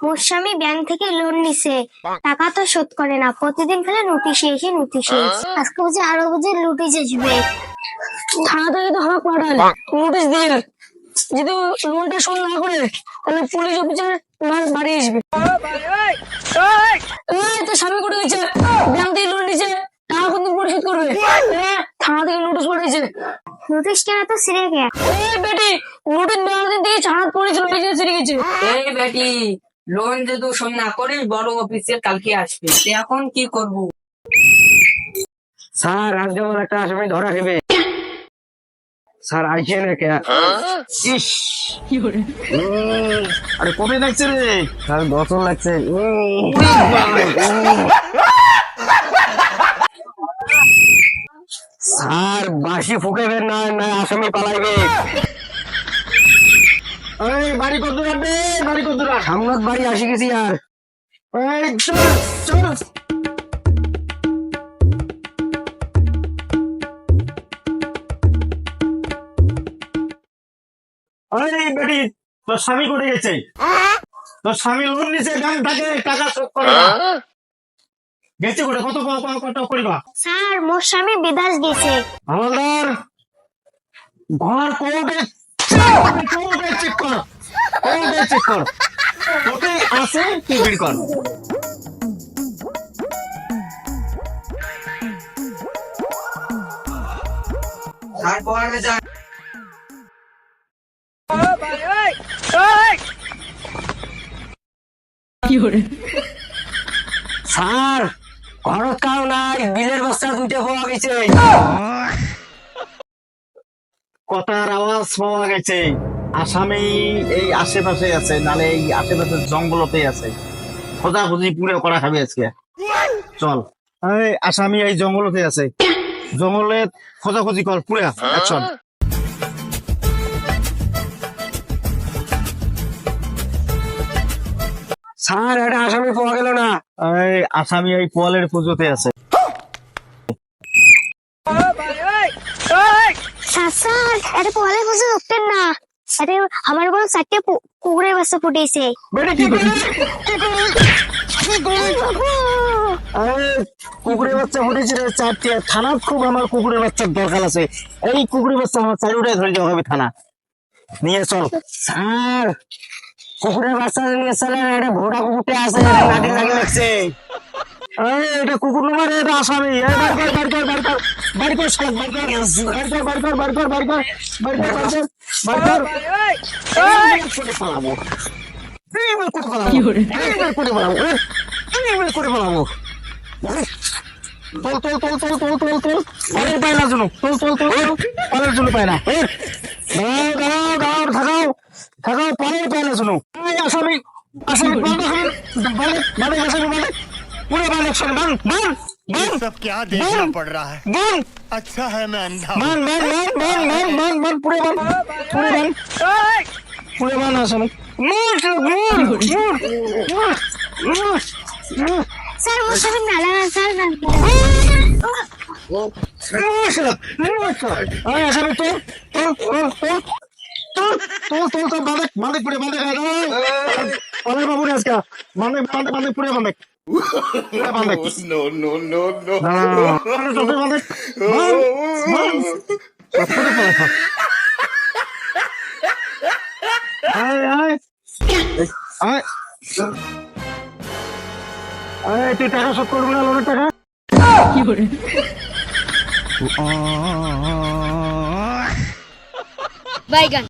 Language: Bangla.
মোর স্বামী ব্যাংক থেকে লোন নিছে, টাকা তো শোধ করে না, প্রতিদিন খালি নোটিশ এসে নোটিশ আজকে বুঝি আরো বুঝি নোটিশ আসবে। থানা থেকে তো আমাকে পাঠাল নোটিশ দিয়ে, যদি লোনটা শোধ না করে তাহলে পুলিশ অফিসার বাড়ি আসবে। তো স্বামী করে গেছে, ব্যাংক থেকে লোন নিছে, টাকা কিন্তু পরিশোধ করবে। থানা থেকে নোটিশ পাঠিয়েছে। নোটিশ কেনা তো সিরে গে বেটি নোটিশ দেওয়ার দিন থেকে ছাড়া পড়েছিল, ছিঁড়ে গেছে। এই বেটি, লোন যদি শোধ না করিস বড় অফিসের কালকে আসবে, তুই এখন কি করবো? স্যার আজকে আমার একটা আসামি ধরা খেবে। স্যার আইছে না কে? ইস আরে কবে লাগছে রে? স্যার গতন লাগছে। স্যার বাসি ফুকেবেন না, না আসামি পালাইবে। এই বাড়ি কত দূর রে? বাড়ি কত দূর? সামনত বাড়ি আসি গেছি আর। এই চল চল। এই বেটি, তোর স্বামী করে গেছে। তোর স্বামী লোন নিছে ব্যাংক থেকে, টাকা শোধ করে না। গেছে করে কত কত করিবা? স্যার মোর স্বামী বিদেশ গেছে। আমাদের ঘর কোর্টে চেক কর, কোর্টে চেক কর, কোর্টে আছে তুই বিল কর। তারপর যা স্যার ঘরত কাউ নাই, বিলের বস্তা দুইটা পাওয়া গেছে। কথার আওয়াজ পাওয়া গেছে। আসামি এই আশেপাশে আছে, নালে এই আশেপাশের জঙ্গলতেই আছে। খোঁজাখুঁজি পুরো করা খাবে আজকে। চল, এই আসামি এই জঙ্গলতে আছে, জঙ্গলে খোঁজাখুঁজি কর পুরো অ্যাকশন। স্যার এটা আসামি পাওয়া গেল না। এই আসামি এই পোয়ালের পুজোতে আছে। স্যার এটা পরে বুঝে উঠতেন না, এটা আমার বড় 4টে কুকুরের বাচ্চা ফুটেছে। কুকুরের বাচ্চা ফুটেছে রে 4টে। থানা খুব আমার কুকুরের বাচ্চার দরকার আছে। এই কুকুরের বাচ্চা আমার 4টায় ধরে যাওয়া হবে থানা নিয়ে। চল স্যার কুকুরের বাচ্চা নিয়ে চলেন, এটা ভোটা কুকুরটা আছে, নাকি লাগে লাগছে। এটা কুকুর নম্বর, এটা আসামি। বাড়ি কর সব, বাড়ি কর পালাবো, করে পালাবো। তোল পালের পায় না জন্য, তোল পালের জন্য পায় না। থাকাও পালের পায় না জন্য। আসামি पूरे बाल एक्शन बंद बंद ये सब क्या देखना पड़ रहा है। बंद अच्छा है मैं अंधा हूँ। बंद पूरे बंद आसामी। স্যার মোর স্বামী নালা স্যার না। আসামি তো বাঁধে পুরে বাঁধে বাবু আজকে বাঁধে পুরে বাঁধে। No, no, no, no. তুই টাকা শোধ করবি না লোনের টাকা? বাইগান